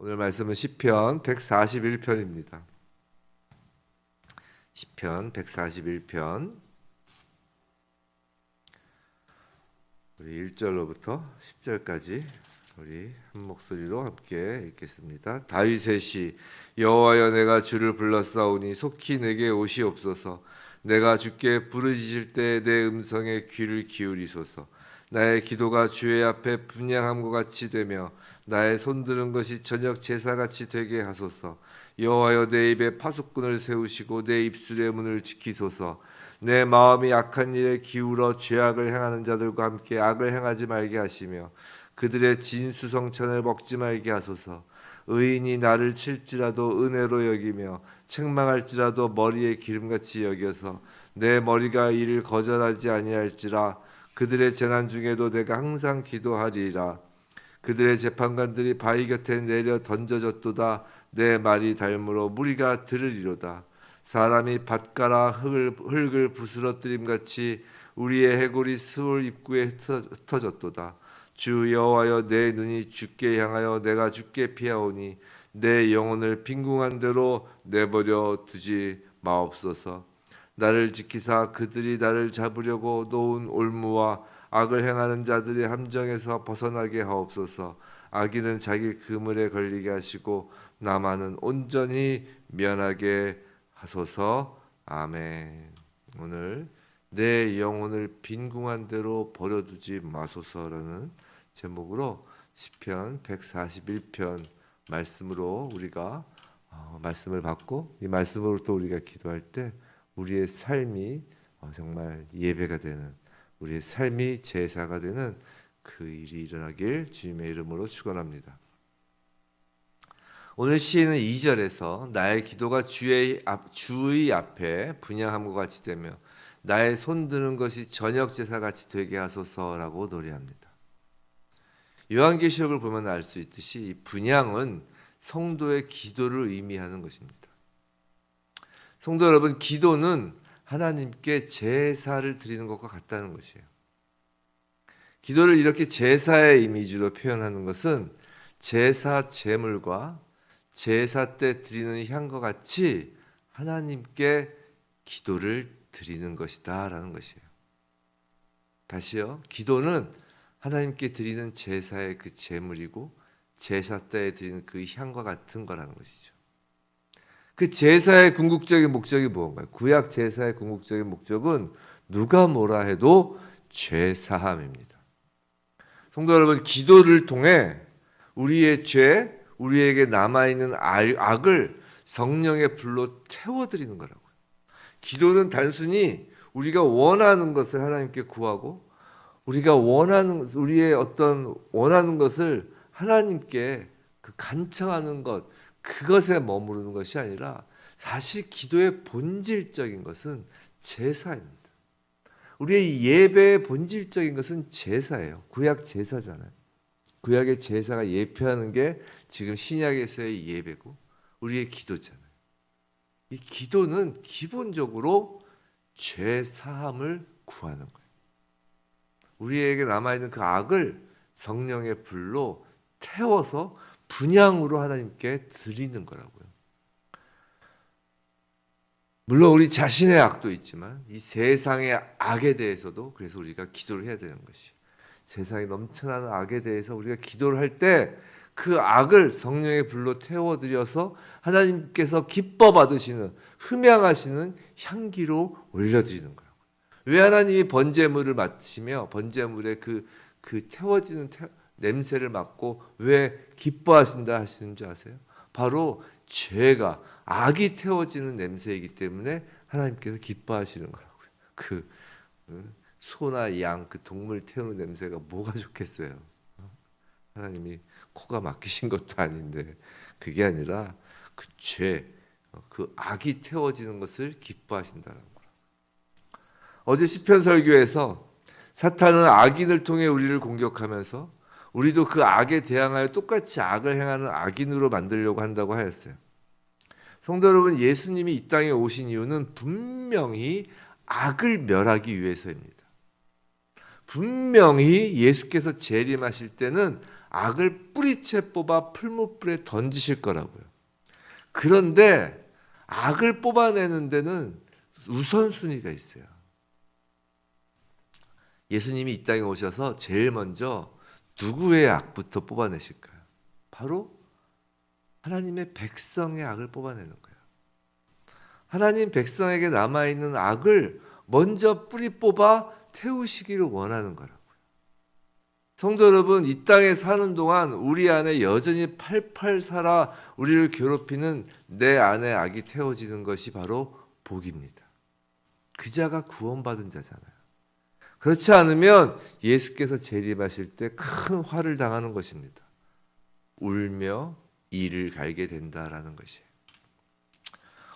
오늘 말씀은 시편 141편입니다. 시편 141편 우리 1절로부터 10절까지 우리 한 목소리로 함께 읽겠습니다. 다윗의 시. 여호와여, 내가 주를 불렀사오니 속히 내게 오시옵소서. 내가 주께 부르짖을 때 내 음성에 귀를 기울이소서. 나의 기도가 주의 앞에 분향함과 같이 되며 나의 손드는 것이 저녁 제사같이 되게 하소서. 여호와여, 내 입에 파수꾼을 세우시고 내 입술의 문을 지키소서. 내 마음이 악한 일에 기울어 죄악을 행하는 자들과 함께 악을 행하지 말게 하시며 그들의 진수성찬을 먹지 말게 하소서. 의인이 나를 칠지라도 은혜로 여기며 책망할지라도 머리에 기름같이 여겨서 내 머리가 이를 거절하지 아니할지라. 그들의 재난 중에도 내가 항상 기도하리라. 그들의 재판관들이 바위 곁에 내려 던져졌도다. 내 말이 닳므로 무리가 들으리로다. 사람이 밭가라 흙을 부스러뜨림같이 우리의 해골이 스올 입구에 흩어졌도다. 주 여호와여, 내 눈이 주께 향하여 내가 주께 피하오니 내 영혼을 빈궁한 대로 내버려 두지 마옵소서. 나를 지키사 그들이 나를 잡으려고 놓은 올무와 악을 행하는 자들의 함정에서 벗어나게 하옵소서. 악인은 자기 그물에 걸리게 하시고 나만은 온전히 면하게 하소서. 아멘. 오늘 내 영혼을 빈궁한 대로 버려두지 마소서라는 제목으로 시편 141편 말씀으로 우리가 말씀을 받고 이 말씀으로 또 우리가 기도할 때 우리의 삶이 정말 예배가 되는, 우리의 삶이 제사가 되는 그 일이 일어나길 주님의 이름으로 축원합니다. 오늘 시인은 2절에서 나의 기도가 주의 앞에 분향함과 같이 되며 나의 손드는 것이 저녁 제사같이 되게 하소서라고 노래합니다. 요한계시록을 보면 알 수 있듯이 이 분향은 성도의 기도를 의미하는 것입니다. 성도 여러분, 기도는 하나님께 제사를 드리는 것과 같다는 것이에요. 기도를 이렇게 제사의 이미지로 표현하는 것은 제사 제물과 제사 때 드리는 향과 같이 하나님께 기도를 드리는 것이다 라는 것이에요. 다시요. 기도는 하나님께 드리는 제사의 그 제물이고 제사 때 드리는 그 향과 같은 거라는 것이죠. 그 제사의 궁극적인 목적이 무엇인가요? 구약 제사의 궁극적인 목적은 누가 뭐라 해도 죄사함입니다. 성도 여러분, 기도를 통해 우리의 죄, 우리에게 남아있는 악을 성령의 불로 태워드리는 거라고요. 기도는 단순히 우리가 원하는 것을 하나님께 구하고 우리가 우리의 어떤 원하는 것을 하나님께 그 간청하는 것, 그것에 머무르는 것이 아니라 사실 기도의 본질적인 것은 제사입니다. 우리의 예배의 본질적인 것은 제사예요. 구약 제사잖아요. 구약의 제사가 예표하는 게 지금 신약에서의 예배고 우리의 기도잖아요. 이 기도는 기본적으로 죄 사함을 구하는 거예요. 우리에게 남아있는 그 악을 성령의 불로 태워서 분향으로 하나님께 드리는 거라고요. 물론 우리 자신의 악도 있지만 이 세상의 악에 대해서도 그래서 우리가 기도를 해야 되는 것이, 세상에 넘쳐나는 악에 대해서 우리가 기도를 할 때 그 악을 성령의 불로 태워드려서 하나님께서 기뻐 받으시는, 흠양하시는 향기로 올려드리는 거예요. 왜 하나님이 번제물을 맡으시며 번제물의 그 태워지는 냄새를 맡고 왜 기뻐하신다 하시는 줄 아세요? 바로 죄가, 악이 태워지는 냄새이기 때문에 하나님께서 기뻐하시는 거라고요. 그 소나 양, 그 동물 태우는 냄새가 뭐가 좋겠어요? 하나님이 코가 막히신 것도 아닌데 그게 아니라 그 죄, 그 악이 태워지는 것을 기뻐하신다는 거예요. 어제 시편 설교에서 사탄은 악인을 통해 우리를 공격하면서 우리도 그 악에 대항하여 똑같이 악을 행하는 악인으로 만들려고 한다고 하였어요. 성도 여러분, 예수님이 이 땅에 오신 이유는 분명히 악을 멸하기 위해서입니다. 분명히 예수께서 재림하실 때는 악을 뿌리채 뽑아 풀무불에 던지실 거라고요. 그런데 악을 뽑아내는 데는 우선순위가 있어요. 예수님이 이 땅에 오셔서 제일 먼저 누구의 악부터 뽑아내실까요? 바로 하나님의 백성의 악을 뽑아내는 거예요. 하나님 백성에게 남아있는 악을 먼저 뿌리 뽑아 태우시기를 원하는 거라고요. 성도 여러분, 이 땅에 사는 동안 우리 안에 여전히 팔팔 살아 우리를 괴롭히는 내 안에 악이 태워지는 것이 바로 복입니다. 그 자가 구원받은 자잖아요. 그렇지 않으면 예수께서 재림하실 때 큰 화를 당하는 것입니다. 울며 이를 갈게 된다라는 것이에요.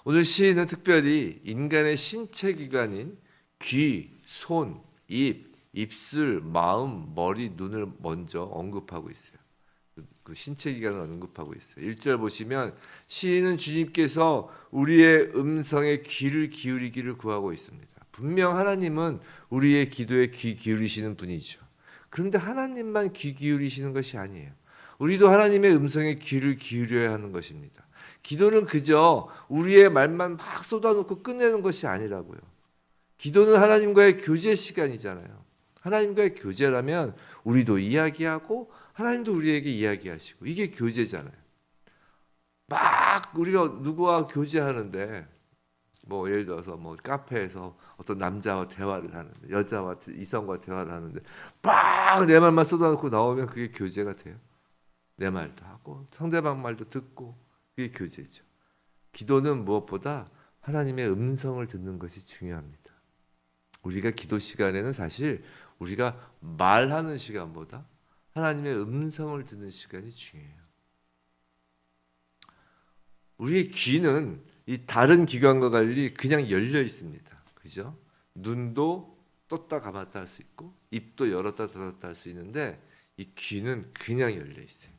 오늘 시인은 특별히 인간의 신체 기관인 귀, 손, 입, 입술, 마음, 머리, 눈을 먼저 언급하고 있어요. 그 신체 기관을 언급하고 있어요. 1절 보시면 시인은 주님께서 우리의 음성에 귀를 기울이기를 구하고 있습니다. 분명 하나님은 우리의 기도에 귀 기울이시는 분이죠. 그런데 하나님만 귀 기울이시는 것이 아니에요. 우리도 하나님의 음성에 귀를 기울여야 하는 것입니다. 기도는 그저 우리의 말만 막 쏟아놓고 끝내는 것이 아니라고요. 기도는 하나님과의 교제 시간이잖아요. 하나님과의 교제라면 우리도 이야기하고 하나님도 우리에게 이야기하시고 이게 교제잖아요. 막 우리가 누구와 교제하는데 뭐 예를 들어서 뭐 카페에서 어떤 남자와 대화를 하는데 여자와 이성과 대화를 하는데 막 내 말만 쏟아놓고 나오면 그게 교제가 돼요. 내 말도 하고 상대방 말도 듣고 그게 교제죠. 기도는 무엇보다 하나님의 음성을 듣는 것이 중요합니다. 우리가 기도 시간에는 사실 우리가 말하는 시간보다 하나님의 음성을 듣는 시간이 중요해요. 우리의 귀는 이 다른 기관과 달리 그냥 열려 있습니다. 그죠? 눈도 떴다 감았다 할 수 있고 입도 열었다 닫았다 할 수 있는데 이 귀는 그냥 열려 있어요.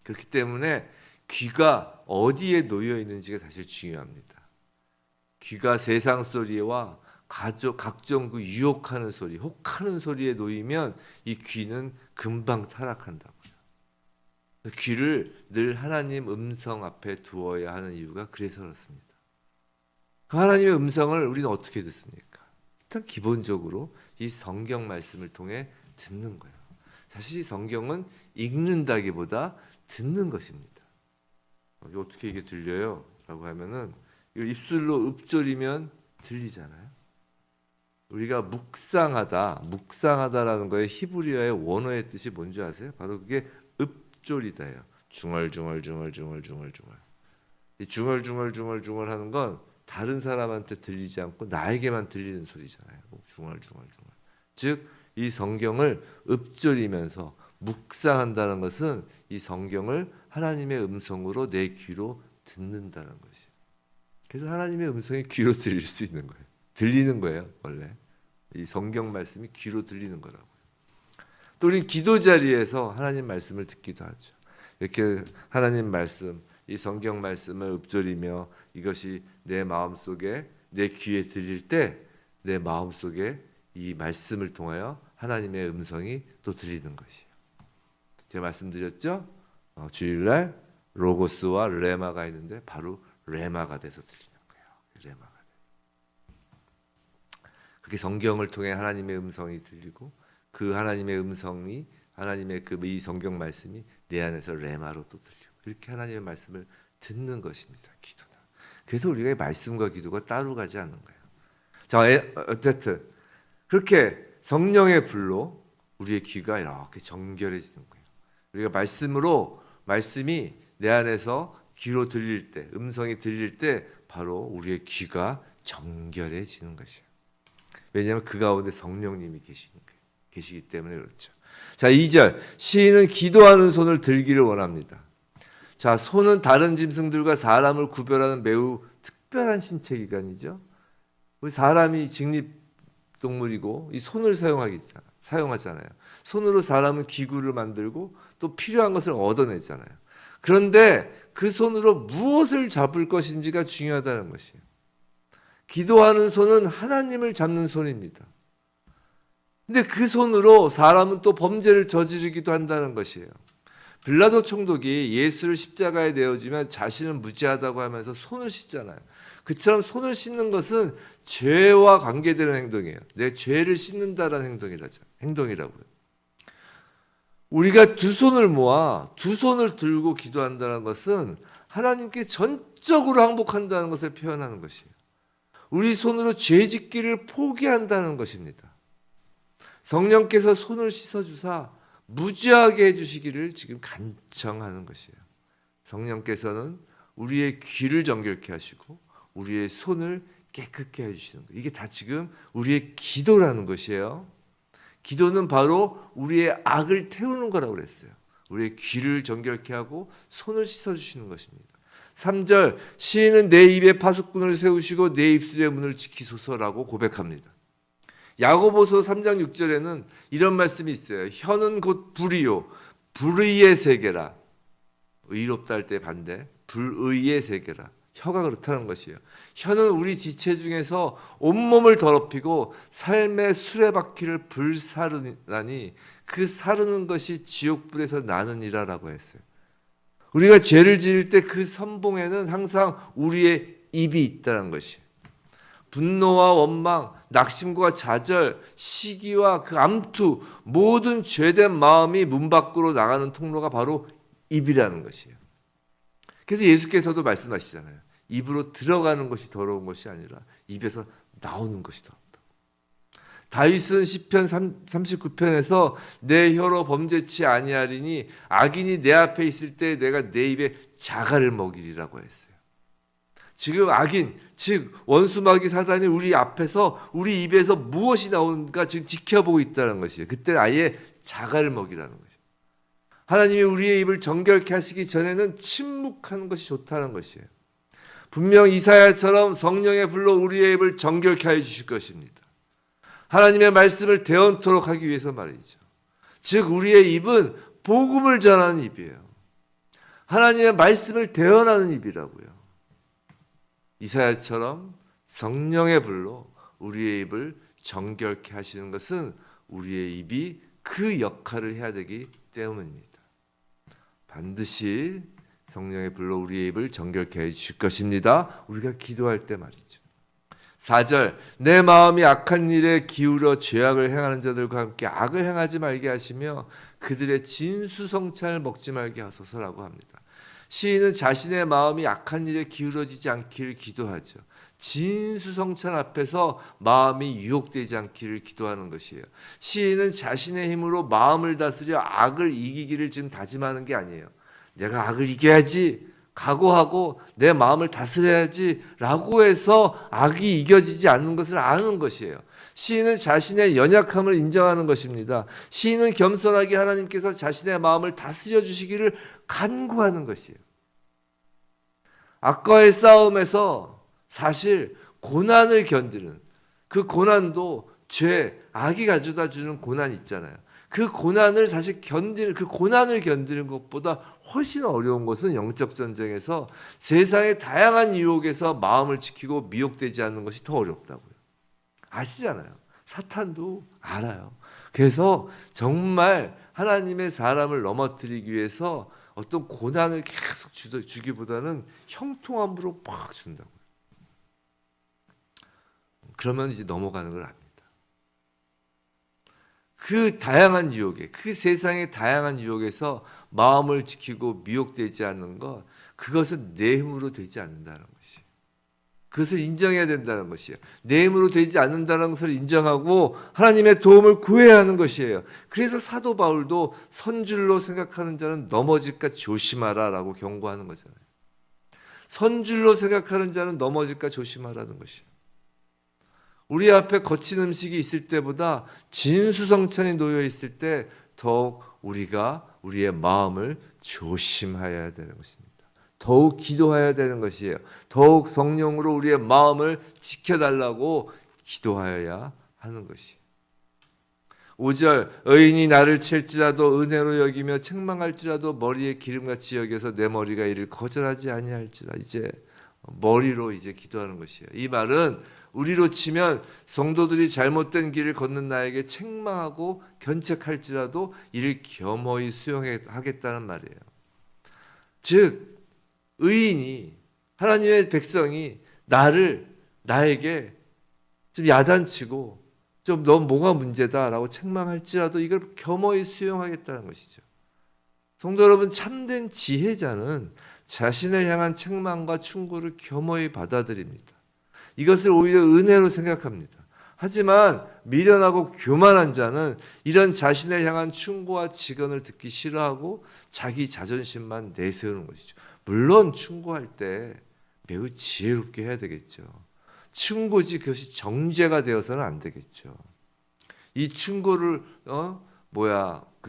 그렇기 때문에 귀가 어디에 놓여 있는지가 사실 중요합니다. 귀가 세상 소리와 각종 그 유혹하는 소리, 혹하는 소리에 놓이면 이 귀는 금방 타락한다고요. 귀를 늘 하나님 음성 앞에 두어야 하는 이유가 그래서 그렇습니다. 그 하나님의 음성을 우리는 어떻게 듣습니까? 일단 기본적으로 이 성경 말씀을 통해 듣는 거예요. 사실 이 성경은 읽는다기보다 듣는 것입니다. 어떻게 이게 들려요? 라고 하면은 입술로 읊조리면 들리잖아요. 우리가 묵상하다라는 거에 히브리어의 원어의 뜻이 뭔지 아세요? 바로 그게 읊조리다예요. 중얼중얼. 이 중얼 하는 건 다른 사람한테 들리지 않고 나에게만 들리는 소리잖아요. 중얼. 즉 이 성경을 읊조리면서 묵상한다는 것은 이 성경을 하나님의 음성으로 내 귀로 듣는다는 것이에요. 그래서 하나님의 음성이 귀로 들릴 수 있는 거예요. 들리는 거예요. 원래 이 성경 말씀이 귀로 들리는 거라고요. 또 우리 기도 자리에서 하나님 말씀을 듣기도 하죠. 이렇게 하나님 말씀, 이 성경 말씀을 읊조리며 이것이 내 마음속에 내 귀에 들릴 때 내 마음속에 이 말씀을 통하여 하나님의 음성이 또 들리는 것이에요. 제가 말씀드렸죠? 주일날 로고스와 레마가 있는데 바로 레마가 돼서 들리는 거예요. 레마가. 그렇게 성경을 통해 하나님의 음성이 들리고 그 하나님의 음성이 하나님의 이 성경 말씀이 내 안에서 레마로 또 들리고 이렇게 하나님의 말씀을 듣는 것입니다. 기도는. 그래서 우리가 말씀과 기도가 따로 가지 않는 거예요. 자, 어쨌든 그렇게 성령의 불로 우리의 귀가 이렇게 정결해지는 거예요. 우리가 말씀이 내 안에서 귀로 들릴 때, 음성이 들릴 때 바로 우리의 귀가 정결해지는 것이에요. 왜냐하면 그 가운데 성령님이 계시기 때문에 그렇죠. 자, 2절 시인은 기도하는 손을 들기를 원합니다. 자, 손은 다른 짐승들과 사람을 구별하는 매우 특별한 신체 기관이죠. 우리 사람이 직립동물이고 이 손을 사용하잖아요. 손으로 사람은 기구를 만들고 또 필요한 것을 얻어내잖아요. 그런데 그 손으로 무엇을 잡을 것인지가 중요하다는 것이에요. 기도하는 손은 하나님을 잡는 손입니다. 근데 그 손으로 사람은 또 범죄를 저지르기도 한다는 것이에요. 빌라도 총독이 예수를 십자가에 내어주면 자신은 무죄하다고 하면서 손을 씻잖아요. 그처럼 손을 씻는 것은 죄와 관계되는 행동이에요. 내 죄를 씻는다라는 행동이라고요. 우리가 두 손을 모아 두 손을 들고 기도한다는 것은 하나님께 전적으로 항복한다는 것을 표현하는 것이에요. 우리 손으로 죄 짓기를 포기한다는 것입니다. 성령께서 손을 씻어주사 무죄하게 해주시기를 지금 간청하는 것이에요. 성령께서는 우리의 귀를 정결케 하시고 우리의 손을 깨끗게 해주시는 거예요. 이게 다 지금 우리의 기도라는 것이에요. 기도는 바로 우리의 악을 태우는 거라고 그랬어요. 우리의 귀를 정결케 하고 손을 씻어주시는 것입니다. 3절, 시인은 내 입에 파수꾼을 세우시고 내 입술의 문을 지키소서라고 고백합니다. 야고보서 3장 6절에는 이런 말씀이 있어요. 혀는 곧 불이요 불의의 세계라. 의롭다 할 때 반대, 불의의 세계라. 혀가 그렇다는 것이에요. 혀는 우리 지체 중에서 온몸을 더럽히고 삶의 수레바퀴를 불사르나니 그 사르는 것이 지옥불에서 나느니라라고 했어요. 우리가 죄를 지을 때 그 선봉에는 항상 우리의 입이 있다는 것이에요. 분노와 원망, 낙심과 좌절, 시기와 그 암투, 모든 죄된 마음이 문 밖으로 나가는 통로가 바로 입이라는 것이에요. 그래서 예수께서도 말씀하시잖아요. 입으로 들어가는 것이 더러운 것이 아니라 입에서 나오는 것이 더럽다. 다윗은 시편 39편에서 내 혀로 범죄치 아니하리니 악인이 내 앞에 있을 때 내가 내 입에 자갈을 먹이리라고 했어요. 지금 악인, 즉 원수마귀 사단이 우리 앞에서 우리 입에서 무엇이 나오는가 지금 지켜보고 있다는 것이에요. 그때 아예 자갈을 먹이라는 거예요. 하나님이 우리의 입을 정결케 하시기 전에는 침묵하는 것이 좋다는 것이에요. 분명 이사야처럼 성령의 불로 우리의 입을 정결케 해 주실 것입니다. 하나님의 말씀을 대언토록 하기 위해서 말이죠. 즉 우리의 입은 복음을 전하는 입이에요. 하나님의 말씀을 대언하는 입이라고요. 이사야처럼 성령의 불로 우리의 입을 정결케 하시는 것은 우리의 입이 그 역할을 해야 되기 때문입니다. 반드시 성령의 불로 우리의 입을 정결케 해 주실 것입니다. 우리가 기도할 때 말이죠. 4절, 내 마음이 악한 일에 기울어 죄악을 행하는 자들과 함께 악을 행하지 말게 하시며 그들의 진수성찬을 먹지 말게 하소서라고 합니다. 시인은 자신의 마음이 악한 일에 기울어지지 않기를 기도하죠. 진수성찬 앞에서 마음이 유혹되지 않기를 기도하는 것이에요. 시인은 자신의 힘으로 마음을 다스려 악을 이기기를 지금 다짐하는 게 아니에요. 내가 악을 이겨야지 각오하고 내 마음을 다스려야지 라고 해서 악이 이겨지지 않는 것을 아는 것이에요. 시인은 자신의 연약함을 인정하는 것입니다. 시인은 겸손하게 하나님께서 자신의 마음을 다스려 주시기를 간구하는 것이에요. 악과의 싸움에서 사실 고난을 견디는 그 고난도 죄, 악이 가져다 주는 고난이 있잖아요. 그 고난을 사실 그 고난을 견디는 것보다 훨씬 어려운 것은 영적 전쟁에서 세상의 다양한 유혹에서 마음을 지키고 미혹되지 않는 것이 더 어렵다고요. 아시잖아요. 사탄도 알아요. 그래서 정말 하나님의 사람을 넘어뜨리기 위해서 어떤 고난을 계속 주기보다는 형통함으로 팍 준다고요. 그러면 이제 넘어가는 걸 압니다. 그 다양한 유혹에, 그 세상의 다양한 유혹에서 마음을 지키고 미혹되지 않는 것, 그것은 내 힘으로 되지 않는다는 것이에요. 그것을 인정해야 된다는 것이에요. 내 힘으로 되지 않는다는 것을 인정하고 하나님의 도움을 구해야 하는 것이에요. 그래서 사도 바울도 선줄로 생각하는 자는 넘어질까 조심하라 라고 경고하는 거잖아요. 선줄로 생각하는 자는 넘어질까 조심하라는 것이에요. 우리 앞에 거친 음식이 있을 때보다 진수성찬이 놓여 있을 때 더욱 우리가 우리의 마음을 조심해야 되는 것입니다. 더욱 기도해야 되는 것이에요. 더욱 성령으로 우리의 마음을 지켜달라고 기도하여야 하는 것이에요. 5절, 의인이 나를 칠지라도 은혜로 여기며 책망할지라도 머리에 기름같이 여겨서 내 머리가 이를 거절하지 아니할지라. 이제 머리로 이제 기도하는 것이에요. 이 말은 우리로 치면 성도들이 잘못된 길을 걷는 나에게 책망하고 견책할지라도 이를 겸허히 수용하겠다는 말이에요. 즉 의인이, 하나님의 백성이 나에게 좀 야단치고 좀 넌 뭐가 문제다라고 책망할지라도 이걸 겸허히 수용하겠다는 것이죠. 성도 여러분, 참된 지혜자는 자신을 향한 책망과 충고를 겸허히 받아들입니다. 이것을 오히려 은혜로 생각합니다. 하지만 미련하고 교만한 자는 이런 자신을 향한 충고와 직언을 듣기 싫어하고 자기 자존심만 내세우는 것이죠. 물론 충고할 때 매우 지혜롭게 해야 되겠죠. 충고지 그것이 정죄가 되어서는 안 되겠죠. 이 충고를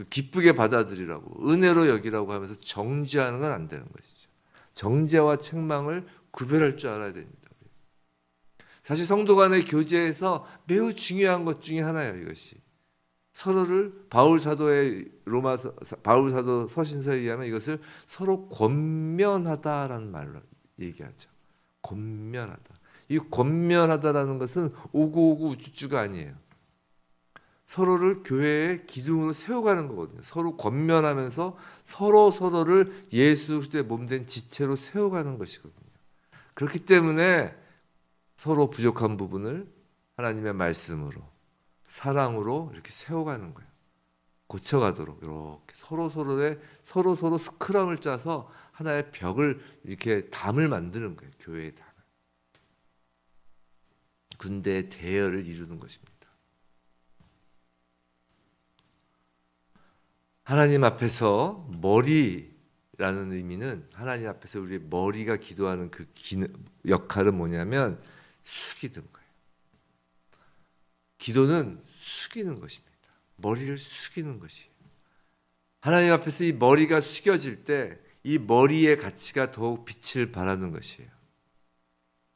기쁘게 받아들이라고, 은혜로 여기라고 하면서 정죄하는 건 안 되는 것이죠. 정죄와 책망을 구별할 줄 알아야 됩니다. 사실 성도 간의 교제에서 매우 중요한 것 중에 하나예요. 이것이 서로를 바울 사도 서신서에 의하면 이것을 서로 권면하다라는 말로 얘기하죠. 권면하다. 이 권면하다라는 것은 오구오구 우쭈쭈가 아니에요. 서로를 교회의 기둥으로 세워가는 거거든요. 서로 권면하면서 서로를 예수 그리스도의 몸된 지체로 세워가는 것이거든요. 그렇기 때문에 서로 부족한 부분을 하나님의 말씀으로, 사랑으로 이렇게 세워가는 거예요. 고쳐가도록 이렇게 서로 스크럼을 짜서 하나의 벽을, 이렇게 담을 만드는 거예요. 교회의 담을. 군대의 대열을 이루는 것입니다. 하나님 앞에서 머리라는 의미는, 하나님 앞에서 우리의 머리가 기도하는 그 역할은 뭐냐면 숙이는 거예요. 기도는 숙이는 것입니다. 머리를 숙이는 것이에요. 하나님 앞에서 이 머리가 숙여질 때 이 머리의 가치가 더욱 빛을 발하는 것이에요.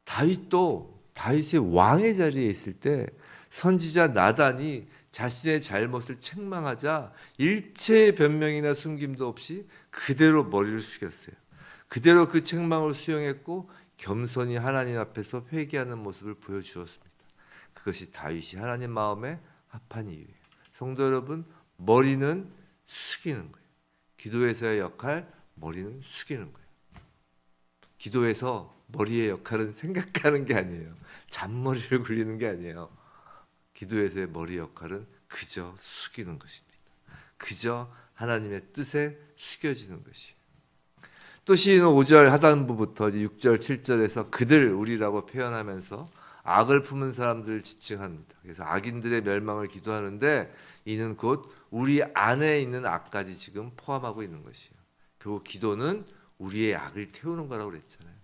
다윗의 왕의 자리에 있을 때 선지자 나단이 자신의 잘못을 책망하자 일체의 변명이나 숨김도 없이 그대로 머리를 숙였어요. 그대로 그 책망을 수용했고 겸손히 하나님 앞에서 회개하는 모습을 보여주었습니다. 그것이 다윗이 하나님 마음에 합한 이유예요. 성도 여러분, 머리는 숙이는 거예요. 기도에서의 역할, 머리는 숙이는 거예요. 기도에서 머리의 역할은 생각하는 게 아니에요. 잔머리를 굴리는 게 아니에요. 기도에서의 머리 역할은 그저 숙이는 것입니다. 그저 하나님의 뜻에 숙여지는 것이에요. 또 시인은 5절 하단부부터 6절 7절에서 그들, 우리라고 표현하면서 악을 품은 사람들을 지칭합니다. 그래서 악인들의 멸망을 기도하는데 이는 곧 우리 안에 있는 악까지 지금 포함하고 있는 것이에요. 결국 기도는 우리의 악을 태우는 거라고 그랬잖아요.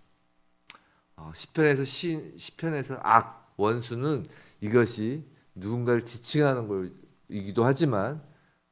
시편에서 악, 원수는 이것이 누군가를 지칭하는 것이기도 하지만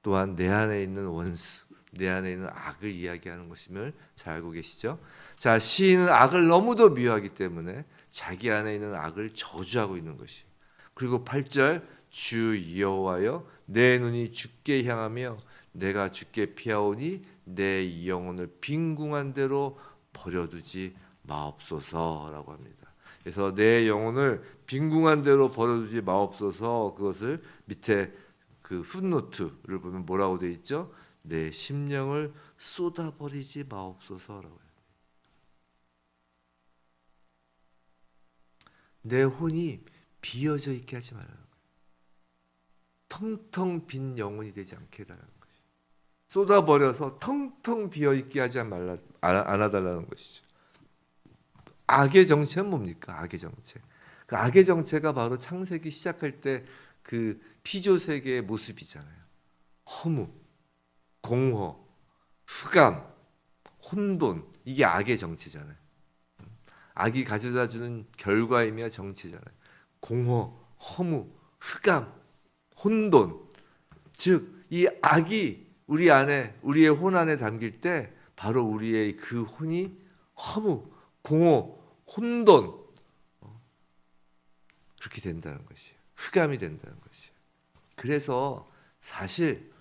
또한 내 안에 있는 원수, 내 안에 있는 악을 이야기하는 것임을 잘 알고 계시죠? 자, 시인은 악을 너무도 미워하기 때문에 자기 안에 있는 악을 저주하고 있는 것이에요. 그리고 8절, 주 여호와여 내 눈이 주께 향하며 내가 주께 피하오니 내 영혼을 빈궁한 대로 버려두지 마옵소서라고 합니다. 그래서 내 영혼을 빈궁한 대로 버려두지 마옵소서, 그것을 밑에 그 풋노트를 보면 뭐라고 되어 있죠? 내 심령을 쏟아버리지 마옵소서라고 해요. 내 혼이 비어져 있게 하지 말라는 거예요. 텅텅 빈 영혼이 되지 않게 해달라는 거예요. 쏟아버려서 텅텅 비어있게 하지 않아달라는 것이죠. 악의 정체는 뭡니까? 악의 정체. 그 악의 정체가 바로 창세기 시작할 때 그 피조세계의 모습이잖아요. 허무, 공허, 흑암, 혼돈, 이게 악의 정체잖아요. 악이 가져다주는 결과이며 정체잖아요. 공허, 허무, 흑암, 혼돈. 즉, 이 악이 우리 안에, 우리의 혼 안에 담길 때 바로 우리의 그 혼이 허무, 공허, 혼돈, 그렇게 된다는 것이에요. 흑암이 된다는 것이에요. 그래서 사실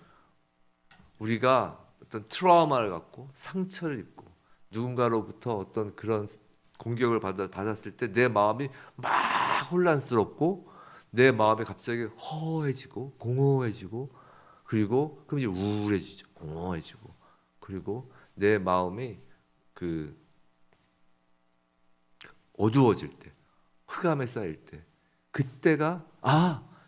우리가 어떤 트라우마를 갖고 상처를 입고 누군가로부터 어떤 그런 공격을 받았을 때 내 마음이 막 혼란스럽고 내 마음이 갑자기 허해지고 공허해지고 그리고 그럼 이제 우울해지죠. 공허해지고 그리고 내 마음이 그 어두워질 때, 흑암에 쌓일 때, 그때가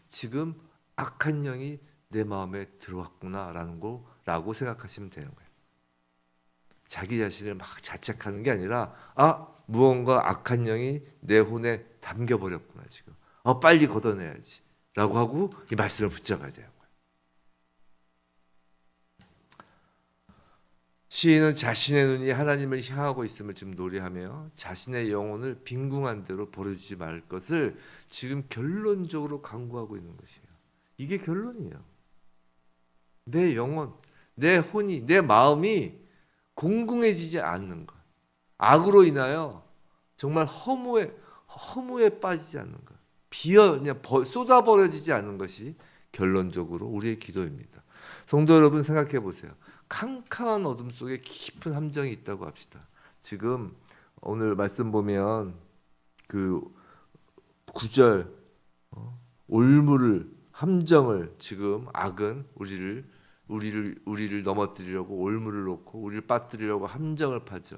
지금 악한 영이 내 마음에 들어왔구나라는 거라고 생각하시면 되는 거예요. 자기 자신을 막 자책하는 게 아니라 무언가 악한 영이 내 혼에 담겨버렸구나 지금. 빨리 걷어내야지라고 하고 이 말씀을 붙잡아야 돼요. 시인은 자신의 눈이 하나님을 향하고 있음을 지금 노래하며 자신의 영혼을 빈궁한 대로 버려주지 말 것을 지금 결론적으로 강구하고 있는 것이에요. 이게 결론이에요. 내 영혼, 내 혼이, 내 마음이 공궁해지지 않는 것, 악으로 인하여 정말 허무에 빠지지 않는 것, 그냥 쏟아버려지지 않는 것이 결론적으로 우리의 기도입니다. 성도 여러분 생각해 보세요. 캄캄한 어둠 속에 깊은 함정이 있다고 합시다. 지금 오늘 말씀 보면 그 9절 올무를 함정을 지금 악은 우리를 넘어뜨리려고 올무를 놓고 우리를 빠뜨리려고 함정을 파죠.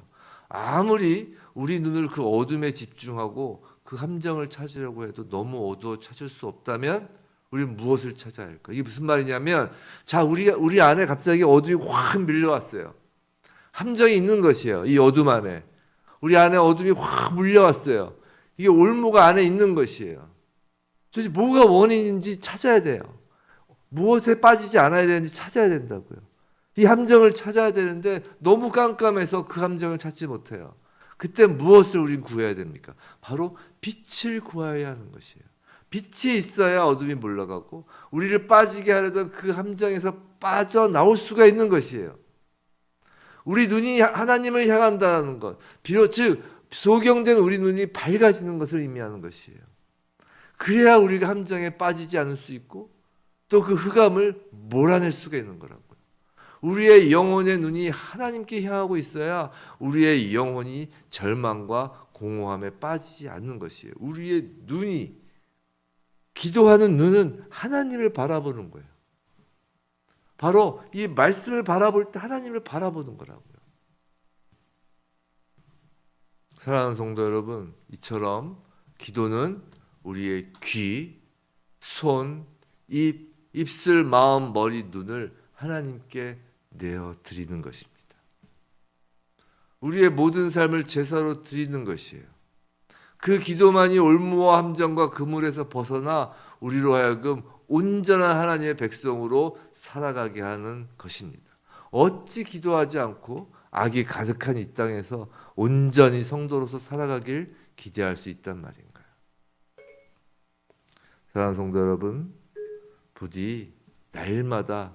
아무리 우리 눈을 그 어둠에 집중하고 그 함정을 찾으려고 해도 너무 어두워 찾을 수 없다면 우리는 무엇을 찾아야 할까? 이게 무슨 말이냐면 우리 안에 갑자기 어둠이 확 밀려왔어요. 함정이 있는 것이에요. 이 어둠 안에. 우리 안에 어둠이 확 물려왔어요. 이게 올무가 안에 있는 것이에요. 도대체 뭐가 원인인지 찾아야 돼요. 무엇에 빠지지 않아야 되는지 찾아야 된다고요. 이 함정을 찾아야 되는데 너무 깜깜해서 그 함정을 찾지 못해요. 그때 무엇을 우린 구해야 됩니까? 바로 빛을 구해야 하는 것이에요. 빛이 있어야 어둠이 물러가고 우리를 빠지게 하려던 그 함정에서 빠져나올 수가 있는 것이에요. 우리 눈이 하나님을 향한다는 것, 비록 즉 소경된 우리 눈이 밝아지는 것을 의미하는 것이에요. 그래야 우리가 함정에 빠지지 않을 수 있고 또 그 흑암을 몰아낼 수가 있는 거라고요. 우리의 영혼의 눈이 하나님께 향하고 있어야 우리의 영혼이 절망과 공허함에 빠지지 않는 것이에요. 우리의 눈이 기도하는 눈은 하나님을 바라보는 거예요. 바로 이 말씀을 바라볼 때 하나님을 바라보는 거라고요. 사랑하는 성도 여러분, 이처럼 기도는 우리의 귀, 손, 입, 입술, 마음, 머리, 눈을 하나님께 내어 드리는 것입니다. 우리의 모든 삶을 제사로 드리는 것이에요. 그 기도만이 올무와 함정과 그물에서 벗어나 우리로 하여금 온전한 하나님의 백성으로 살아가게 하는 것입니다. 어찌 기도하지 않고 악이 가득한 이 땅에서 온전히 성도로서 살아가길 기대할 수 있단 말인가요? 사랑하는 성도 여러분, 부디 날마다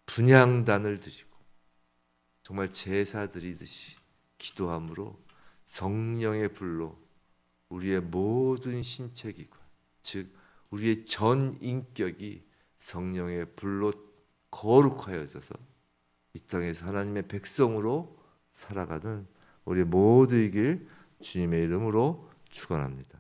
분향단을 드리고 정말 제사 드리듯이 기도함으로 성령의 불로 우리의 모든 신체기관, 즉 우리의 전 인격이 성령의 불로 거룩하여져서 이 땅에서 하나님의 백성으로 살아가는 우리 모두이길 주님의 이름으로 축원합니다.